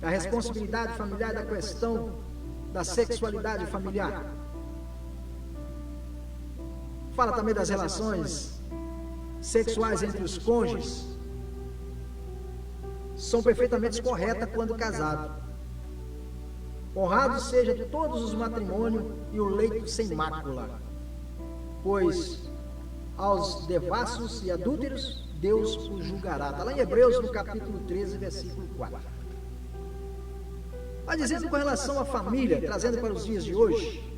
da responsabilidade familiar, da questão da sexualidade familiar. Fala também das relações sexuais entre os cônjuges. São perfeitamente corretas quando casados. Honrados sejam todos os matrimônios e o leito sem mácula, pois aos devassos e adúlteros Deus os julgará. Está lá em Hebreus, no capítulo 13, versículo 4. Vai dizendo com relação à família, trazendo para os dias de hoje,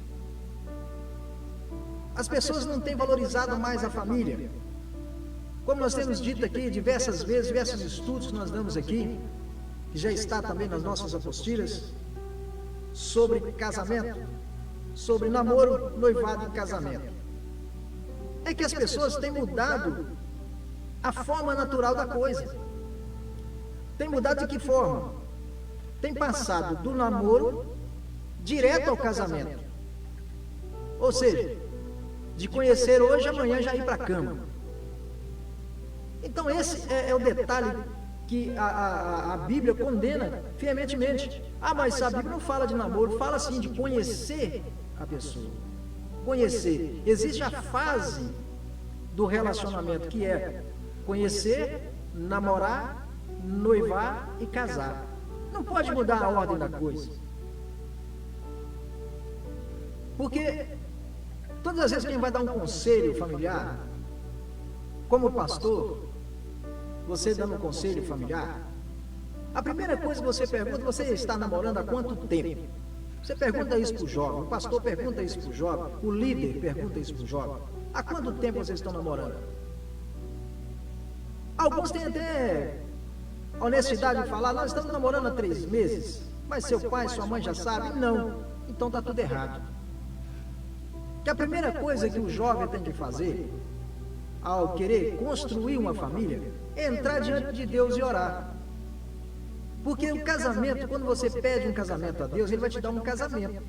as pessoas não têm valorizado mais a família. Como nós temos dito aqui diversas vezes, diversos estudos que nós damos aqui, que já está também nas nossas apostilas, sobre casamento, sobre namoro, noivado e casamento. É que as pessoas têm mudado a forma natural da coisa. Tem mudado de que forma? Tem passado do namoro direto ao casamento. Ou seja, de conhecer hoje, amanhã já ir para a cama. Então esse é o detalhe que a Bíblia condena veementemente. Ah, mas a Bíblia não fala de namoro, fala sim de conhecer a pessoa. Conhecer. Existe a fase do relacionamento que é conhecer, namorar, noivar e casar. Não pode mudar a ordem da coisa. Porque todas as vezes que a gente vai dar um conselho familiar, como pastor, você dando um conselho familiar, a primeira coisa que você pergunta, você está namorando há quanto tempo? Você pergunta isso para o jovem, o pastor pergunta isso para o jovem, o líder pergunta isso para o jovem. Há quanto tempo vocês estão namorando? Alguns têm até honestidade de falar, nós estamos namorando há 3 meses, mas seu pai, sua mãe já sabem? Não. Então está tudo errado. Que a primeira coisa que o jovem tem que fazer, ao querer construir uma família, é entrar diante de Deus e orar. Porque o casamento, quando você pede um casamento a Deus, Ele vai te dar um casamento.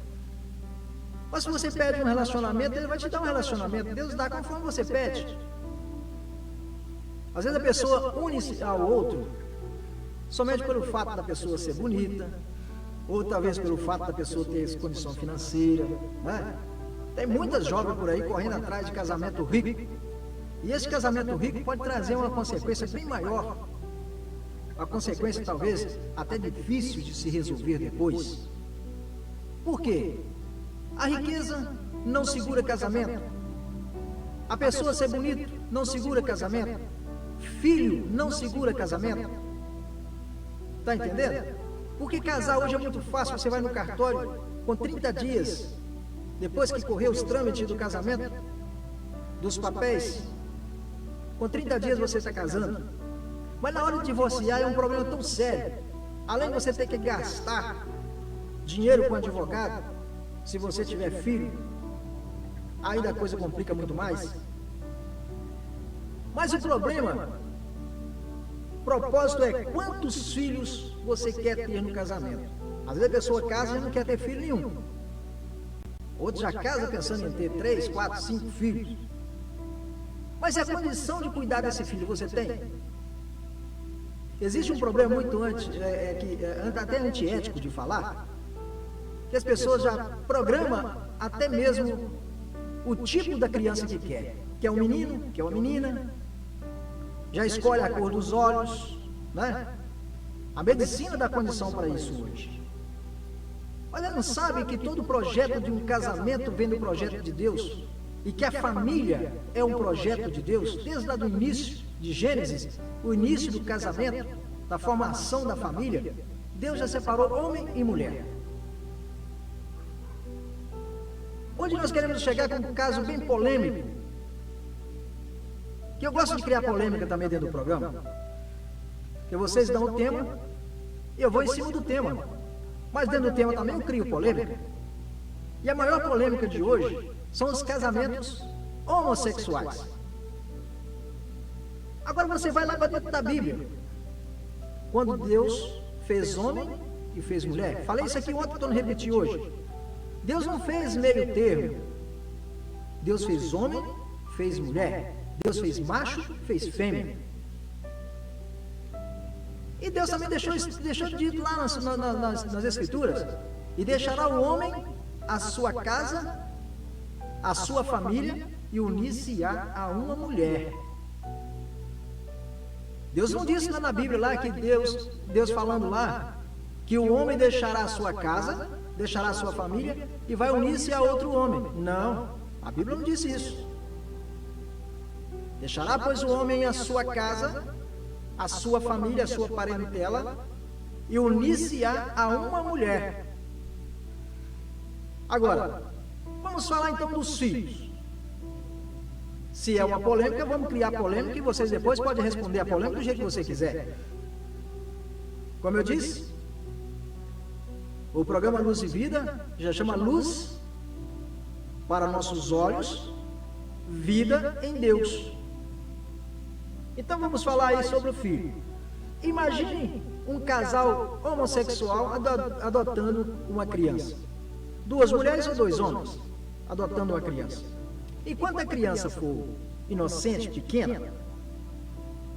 Mas se você pede um relacionamento, Ele vai te dar um relacionamento. Deus dá conforme você pede. Às vezes a pessoa une-se ao outro somente pelo fato da pessoa ser bonita, ou talvez pelo fato da pessoa ter condição financeira, né? Tem muitas jovens por aí correndo atrás de casamento rico. E esse casamento rico pode trazer uma consequência bem maior. Uma consequência talvez até difícil de se resolver depois. Por quê? A riqueza não segura casamento. A pessoa ser bonito não segura casamento. Filho não segura casamento. Está entendendo? Porque casar hoje é muito fácil. Você vai no cartório com 30 dias, depois que correr os trâmites do casamento, dos papéis, com 30 dias você está casando. Mas na hora de divorciar é um problema tão sério. Além de você ter que gastar dinheiro com advogado, se você tiver filho, ainda a coisa complica muito mais. Mas o problema, o propósito é quantos filhos você quer ter no casamento. Às vezes a pessoa casa e não quer ter filho nenhum. Outros já casam pensando em ter 3, 4, 5 filhos. Mas a condição de cuidar desse filho você tem? Existe um problema muito até antiético de falar, que as pessoas já programam até mesmo o tipo da criança que quer. Quer um menino, quer uma menina, já escolhe a cor dos olhos, né? A medicina dá condição para isso hoje. Mas ela não sabe que todo projeto de um casamento vem do projeto de Deus, e que a família é um projeto de Deus, desde lá do início de Gênesis, o início do casamento, da formação da família, Deus já separou homem e mulher. Hoje nós queremos chegar com um caso bem polêmico, que eu gosto de criar polêmica também dentro do programa, que vocês dão o tema, e eu vou em cima do tema, mas dentro do tema também eu crio polêmica. E a maior polêmica de hoje são os casamentos homossexuais. Agora você vai lá para dentro da Bíblia. Quando Deus fez homem e fez mulher. Falei isso aqui ontem, estou não repetir hoje. Deus não fez meio termo. Deus fez homem, fez mulher. Deus fez macho, fez fêmea. E Deus também deixou dito lá nas Escrituras: e deixará o homem a sua casa, a sua família, e unir-se-á a uma mulher. Deus não disse lá na Bíblia, lá que Deus falando lá, que o homem deixará a sua casa, deixará a sua família, e vai unir-se a outro homem. Não, a Bíblia não disse isso. Deixará, pois, o homem a sua casa, a sua família, a sua parentela, e unir-se-á a uma mulher. Agora, vamos falar então dos filhos. Se é uma polêmica, vamos criar polêmica e vocês depois podem responder a polêmica do jeito que você quiser. Como eu disse, o programa Luz e Vida já chama luz para nossos olhos, vida em Deus. Então vamos falar aí sobre o filho. Imagine um casal homossexual adotando uma criança. 2 mulheres ou 2 homens adotando uma criança. E quando a criança for inocente, pequena,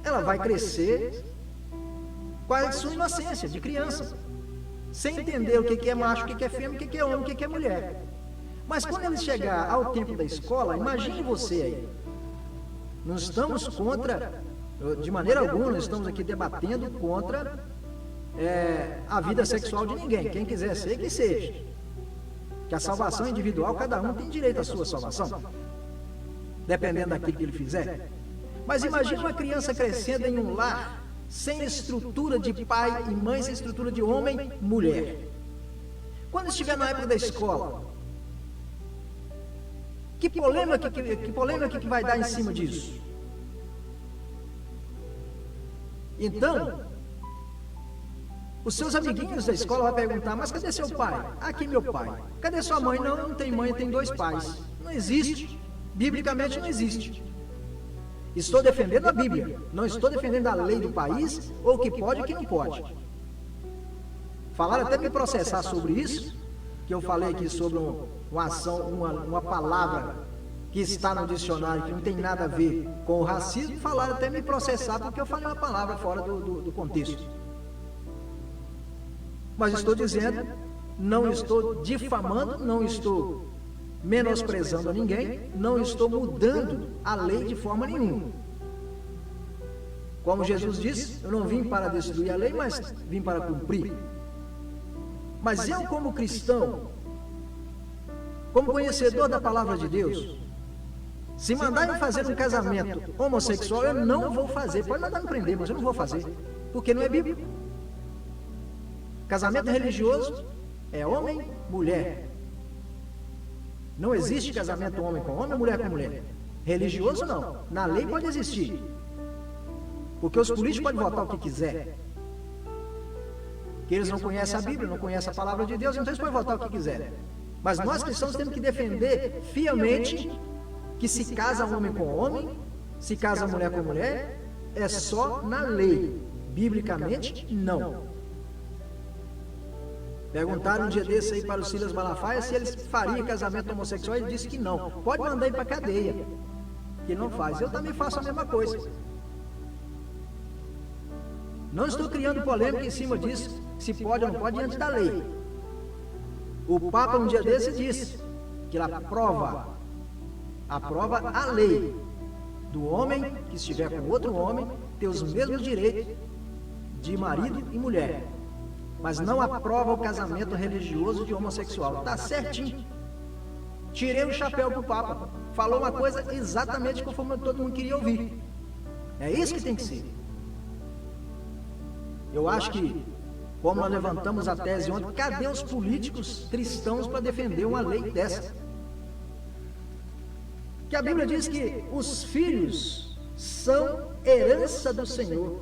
ela vai crescer com a sua inocência de criança, sem entender o que é macho, o que é fêmea, o que é homem, o que é mulher. Mas quando ele chegar ao tempo da escola, imagine você aí. Não estamos contra, de maneira alguma, nós estamos aqui debatendo contra a vida sexual de ninguém. Quem quiser ser, que seja. Que a salvação é individual, cada um tem direito à sua salvação, dependendo daquilo que ele fizer. Mas imagine uma criança crescendo em um lar sem estrutura de pai e mãe, sem estrutura de homem, mulher. Quando estiver na época da escola, que polêmica que vai dar em cima disso? Então, os seus amiguinhos da escola vão perguntar: mas cadê seu pai? Aqui meu pai. Cadê sua mãe? Não, não tem mãe, tem 2 pais. Não existe. Biblicamente não existe. Estou defendendo a Bíblia, não estou defendendo a lei do país, ou o que pode e o que não pode. Falaram até me processar sobre isso, que eu falei aqui sobre uma palavra que está no dicionário, que não tem nada a ver com o racismo. Falaram até me processar porque eu falei uma palavra fora do contexto. Mas estou dizendo, não estou difamando, não estou menosprezando a ninguém, não estou mudando a lei de forma nenhuma. Como Jesus disse, eu não vim para destruir a lei, mas vim para cumprir. Mas eu, como cristão, como conhecedor da palavra de Deus, se mandarem fazer um casamento homossexual, eu não vou fazer. Pode mandar me prender, mas eu não vou fazer, porque não é bíblico. Casamento religioso é homem, mulher. Não existe casamento homem com homem, mulher com mulher. Religioso não. Na lei pode existir. Porque os políticos podem votar o que quiser. Que eles não conhecem a Bíblia, não conhecem a palavra de Deus, então eles podem votar o que quiserem. Mas nós cristãos temos que defender fielmente que se casa homem com homem, se casa mulher com mulher, é só na lei. Biblicamente, não. Perguntaram um dia desse aí para o Silas Malafaia se eles fariam casamento homossexual, ele disse que não. Pode mandar ir para a cadeia, que ele não faz. Eu também faço a mesma coisa. Não estou criando polêmica em cima disso, se pode ou não pode, diante da lei. O Papa um dia desse disse que ele aprova a lei do homem que estiver com outro homem ter os mesmos direitos de marido e mulher, mas não aprova o casamento religioso de homossexual. Está certinho. Tirei o chapéu para o Papa. Falou uma coisa exatamente conforme todo mundo queria ouvir. É isso que tem que ser. Eu acho que, como nós levantamos a tese ontem, cadê os políticos cristãos para defender uma lei dessa? Que a Bíblia diz que os filhos são herança do Senhor,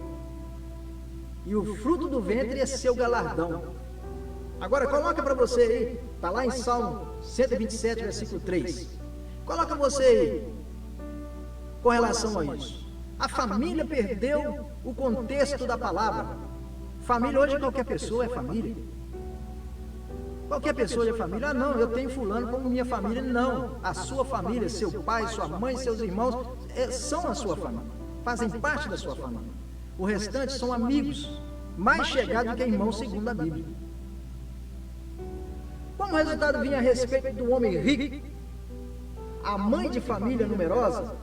e o fruto do ventre é seu galardão. Agora coloca para você aí, está lá em Salmo 127, versículo 3. Coloca você aí, com relação a isso. A família perdeu o contexto da palavra. Família hoje qualquer pessoa é família. Qualquer pessoa é família. Ah não, eu tenho fulano como minha família. Não, a sua família, seu pai, sua mãe, seus irmãos, são a sua família. Fazem parte da sua família. O restante são amigos. mais chegado que irmão, segundo a Bíblia. Como resultado vinha a respeito do homem rico, a mãe de família numerosa,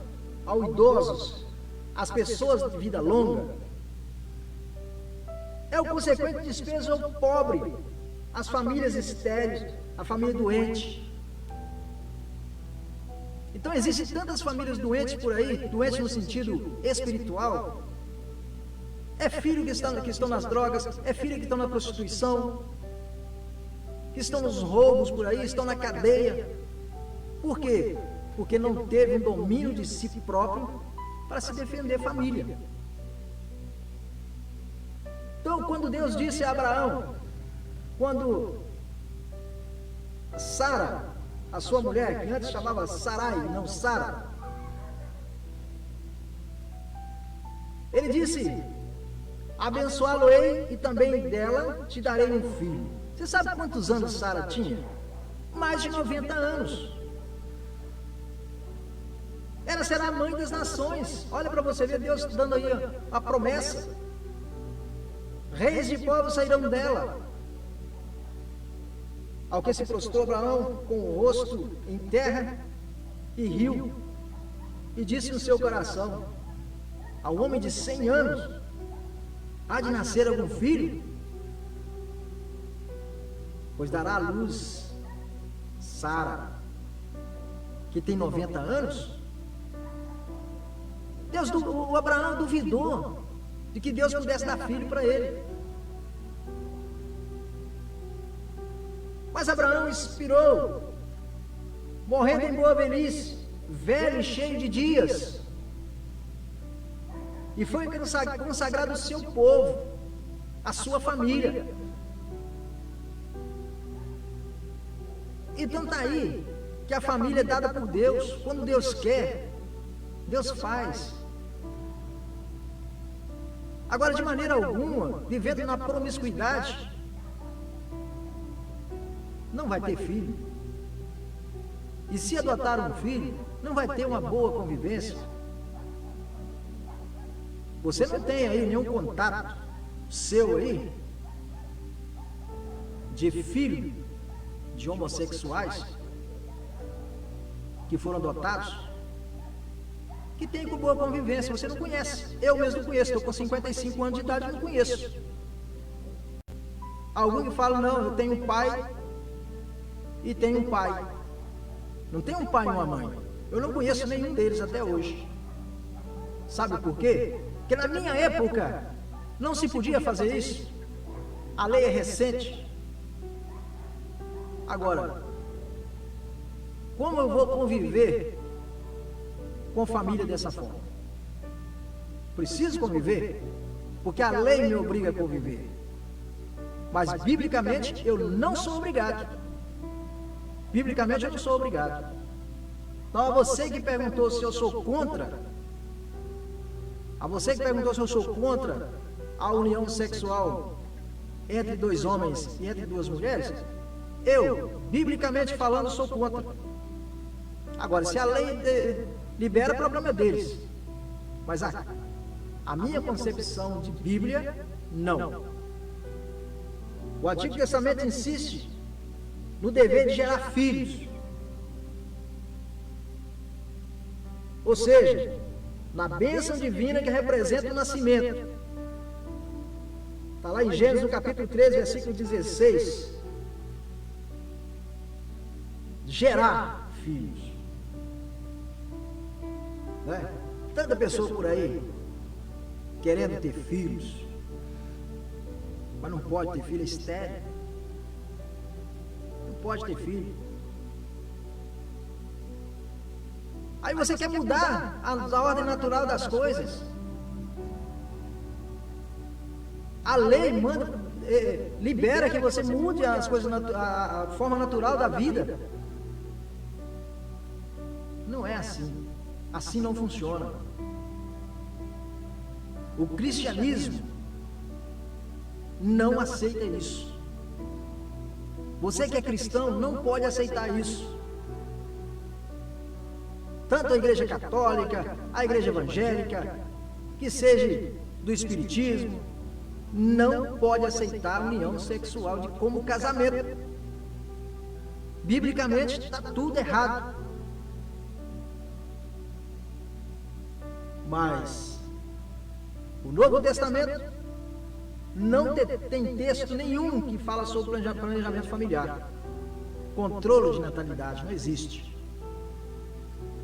aos idosos, as pessoas de vida longa. É o consequente despeso ao pobre, as famílias estéreis, a família doente. Então existem tantas famílias doentes por aí, doentes no sentido espiritual. É filho que estão nas drogas, é filho que estão na prostituição, que estão nos roubos por aí, estão na cadeia. Por quê? Porque não teve um domínio de si próprio para se defender a família. Então, quando Deus disse a Abraão, quando Sara, a sua mulher, que antes chamava Sarai, não Sara, ele disse: abençoá-lo-ei e também dela te darei um filho. Você sabe quantos anos Sara tinha? Mais de 90 anos. Ela será a mãe das nações. Olha para você ver Deus dando aí a promessa. Reis de povos sairão dela. Ao que se prostrou Abraão com o rosto em terra e riu, e disse no seu coração: ao homem de 100 anos há de nascer algum filho? Pois dará à luz Sara, que tem 90 anos. O Abraão duvidou de que Deus pudesse dar filho para ele. Mas Abraão expirou, morrendo em boa velhice, velho e cheio de dias, e foi consagrado o seu povo, a sua família. Então está aí que a família é dada por Deus. Quando Deus quer, Deus faz. Agora, de maneira alguma, vivendo na promiscuidade, não vai ter filho. E se adotar um filho, não vai ter uma boa convivência. Você não tem aí nenhum contato seu aí de filho de homossexuais que foram adotados, que tem com boa convivência. Você não conhece. Eu mesmo não conheço. Estou com 55 anos de idade e não conheço. Alguns que falam: não, eu tenho um pai e tenho um pai. Não tem um pai e uma mãe. Eu não conheço nenhum deles até hoje. Sabe por quê? Porque na minha época não se podia fazer isso. A lei é recente. Agora, como eu vou conviver com família dessa forma? Preciso conviver, porque a lei me obriga a conviver. Mas biblicamente eu não sou obrigado. Biblicamente eu não sou obrigado. Então, a você que perguntou se eu sou contra, a união sexual entre dois homens e entre duas mulheres, eu, biblicamente falando, sou contra. Agora, se a lei libera, o problema é deles. Mas a minha concepção de Bíblia, não. O Antigo Testamento insiste no dever de gerar filhos. Ou seja, na bênção divina que representa o nascimento. Está lá em Gênesis, no capítulo 13, versículo 16. Gerar filhos. Né? Tanta pessoa por aí querendo ter filhos, mas não pode ter filho, é estéril. Não pode ter filho. Aí você quer mudar a ordem natural das coisas. A lei libera que você mude as coisas, a forma natural da vida. Não é assim. Assim não funciona. O cristianismo não aceita isso. Você que é cristão não pode aceitar isso. Tanto a igreja católica, a igreja evangélica, que seja do espiritismo, não pode aceitar a união sexual como casamento. Biblicamente está tudo errado. Mas o Novo Testamento não tem texto nenhum que fala sobre planejamento familiar. Controle de natalidade não existe.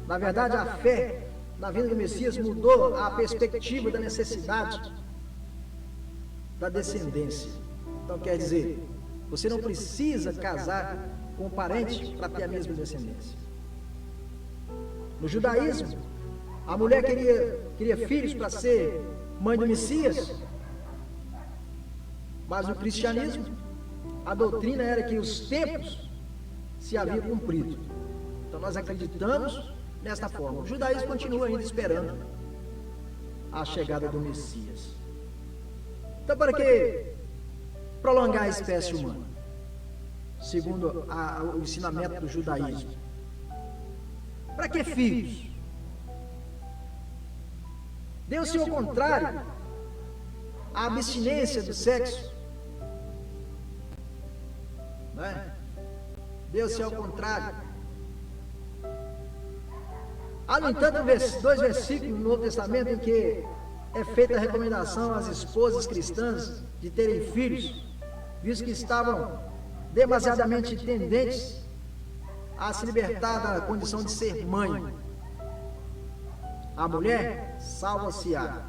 Na verdade, a fé na vinda do Messias mudou a perspectiva da necessidade da descendência. Então, quer dizer, você não precisa casar com um parente para ter a mesma descendência. No judaísmo, a mulher queria filhos para ser mãe do Messias, mas no cristianismo, a doutrina era que os tempos se haviam cumprido. Então nós acreditamos nesta forma. O judaísmo continua ainda esperando a chegada do Messias. Então, para que prolongar a espécie humana? Segundo o ensinamento do judaísmo. Para que filhos? Deu-se ao contrário a abstinência do sexo. Não é? Deu-se ao contrário. Há, no entanto, dois versículos no Novo Testamento em que é feita a recomendação às esposas cristãs de terem filhos, visto que estavam demasiadamente tendentes a se libertar da condição de ser mãe. A mulher salva-se-á,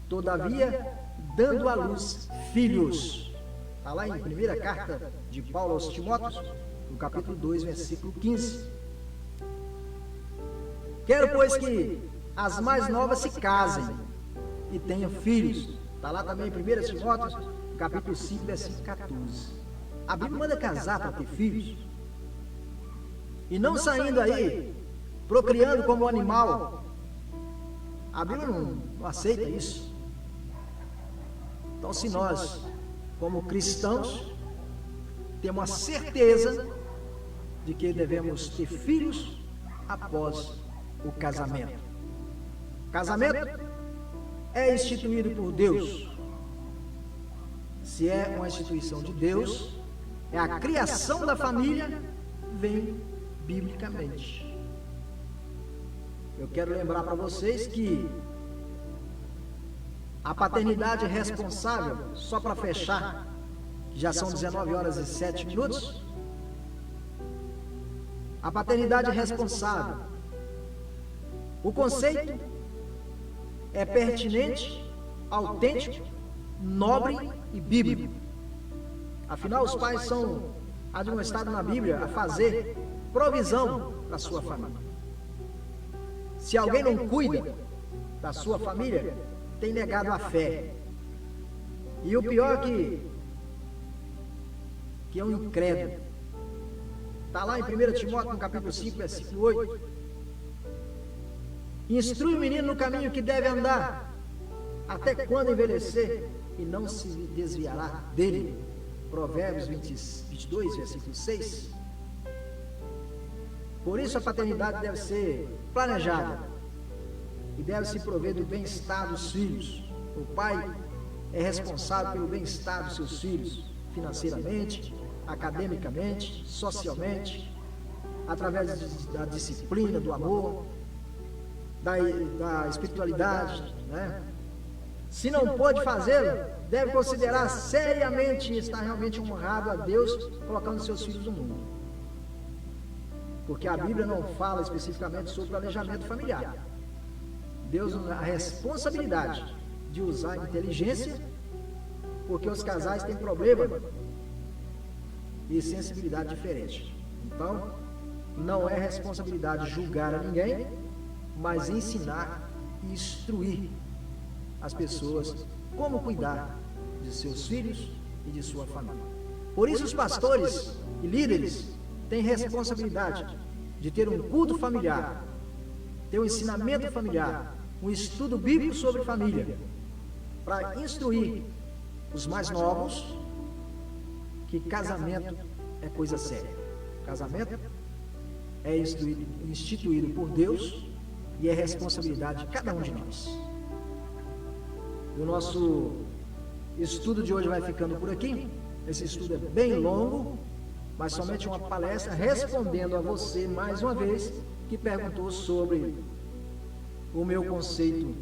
todavia, dando à luz filhos. Está lá em primeira carta de Paulo aos Timóteos, no capítulo 2, versículo 15. Quero, pois, que as mais novas se casem e tenham filhos. Está lá também em 1 Timóteo, capítulo 5, versículo 14. A Bíblia manda casar para ter filhos. E não saindo aí, procriando como animal. A Bíblia não aceita isso. Então, se nós, como cristãos, temos a certeza de que devemos ter filhos após o casamento. Casamento é instituído por Deus. Se é uma instituição de Deus, é a criação da família, vem biblicamente. Eu quero lembrar para vocês que a paternidade responsável, só para fechar, já são 19 horas e 7 minutos, a paternidade responsável, o conceito é pertinente, autêntico, nobre e bíblico. Afinal, os pais são admoestados na Bíblia a fazer provisão para a sua família. Se alguém não cuida da sua família, tem negado a fé. E o pior que é um incrédulo. Está lá em 1 Timóteo, no capítulo 5, versículo 8. Instrui o menino no caminho que deve andar, até quando envelhecer, e não se desviará dele. Provérbios 22, versículo 6. Por isso a paternidade deve ser planejada e deve se prover do bem-estar dos filhos. O pai é responsável pelo bem-estar dos seus filhos, financeiramente, academicamente, socialmente, através da disciplina, do amor, da espiritualidade, né? Se não pode fazê-lo, deve considerar seriamente estar realmente honrado a Deus colocando seus filhos no mundo. Porque a Bíblia não fala especificamente sobre planejamento familiar. Deus nos dá a responsabilidade de usar a inteligência, porque os casais têm problema e sensibilidade diferente. Então, não é responsabilidade julgar a ninguém, mas ensinar e instruir as pessoas como cuidar de seus filhos e de sua família. Por isso os pastores e líderes têm responsabilidade de ter um culto familiar, ter um ensinamento familiar, um estudo bíblico sobre família, para instruir os mais novos que casamento é coisa séria. Casamento é instituído por Deus e é responsabilidade de cada um de nós. O nosso estudo de hoje vai ficando por aqui. Esse estudo é bem longo, mas somente uma palestra respondendo a você mais uma vez que perguntou sobre o meu conceito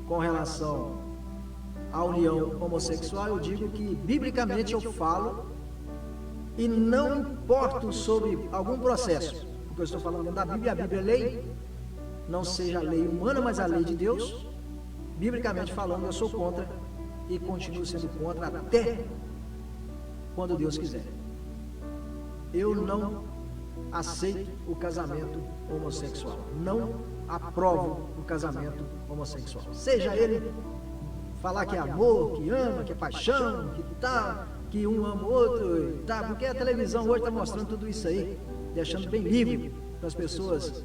com relação à união homossexual. Eu digo que biblicamente eu falo e não importo sobre algum processo, porque eu estou falando dentro da Bíblia. A Bíblia é lei, não seja a lei humana, mas a lei de Deus. Biblicamente falando, eu sou contra e continuo sendo contra até quando Deus quiser. Eu não aceito o casamento homossexual, não aprovo o casamento homossexual, seja ele falar que é amor, que ama, que é paixão, que tá, que um ama o outro, tá, porque a televisão hoje está mostrando tudo isso aí, deixando bem livre para as pessoas,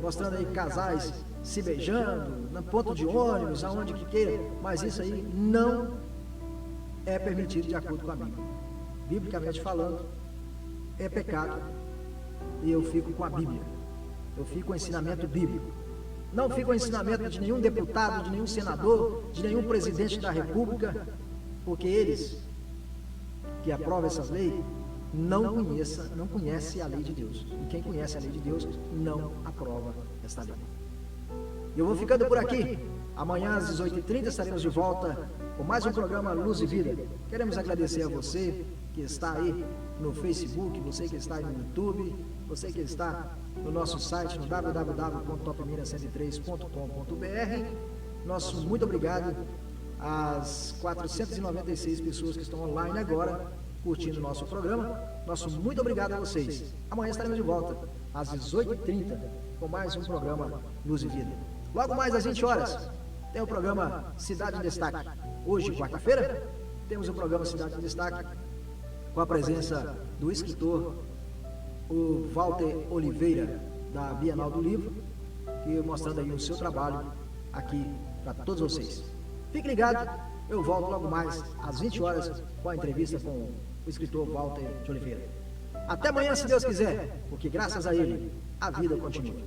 mostrando aí casais se beijando, no ponto de ônibus, aonde que queira, mas isso aí não é permitido de acordo com a Bíblia. Biblicamente falando, é pecado, e eu fico com a Bíblia, eu fico com o ensinamento bíblico. Não fico com o ensinamento de nenhum deputado, de nenhum senador, de nenhum presidente da República, porque eles que aprovam essas leis não conhecem a lei de Deus. E quem conhece a lei de Deus não aprova esta lei. Eu vou ficando por aqui. Amanhã às 18h30 estaremos de volta com mais um programa Luz e Vida. Queremos agradecer a você que está aí no Facebook, você que está aí no YouTube, você que está no nosso site no www.topminas103.com.br. Nosso muito obrigado às 496 pessoas que estão online agora curtindo o nosso programa. Nosso muito obrigado a vocês. Amanhã estaremos de volta às 18h30 com mais um programa Luz e Vida. Logo mais às 20 horas tem o programa Cidade em Destaque. Hoje, quarta-feira, temos o programa Cidade em Destaque com a presença do escritor, o Walter Oliveira, da Bienal do Livro, que mostrando aí o seu trabalho aqui para todos vocês. Fique ligado, eu volto logo mais às 20 horas com a entrevista com o escritor Walter de Oliveira. Até amanhã, se Deus quiser, porque graças a ele a vida continua.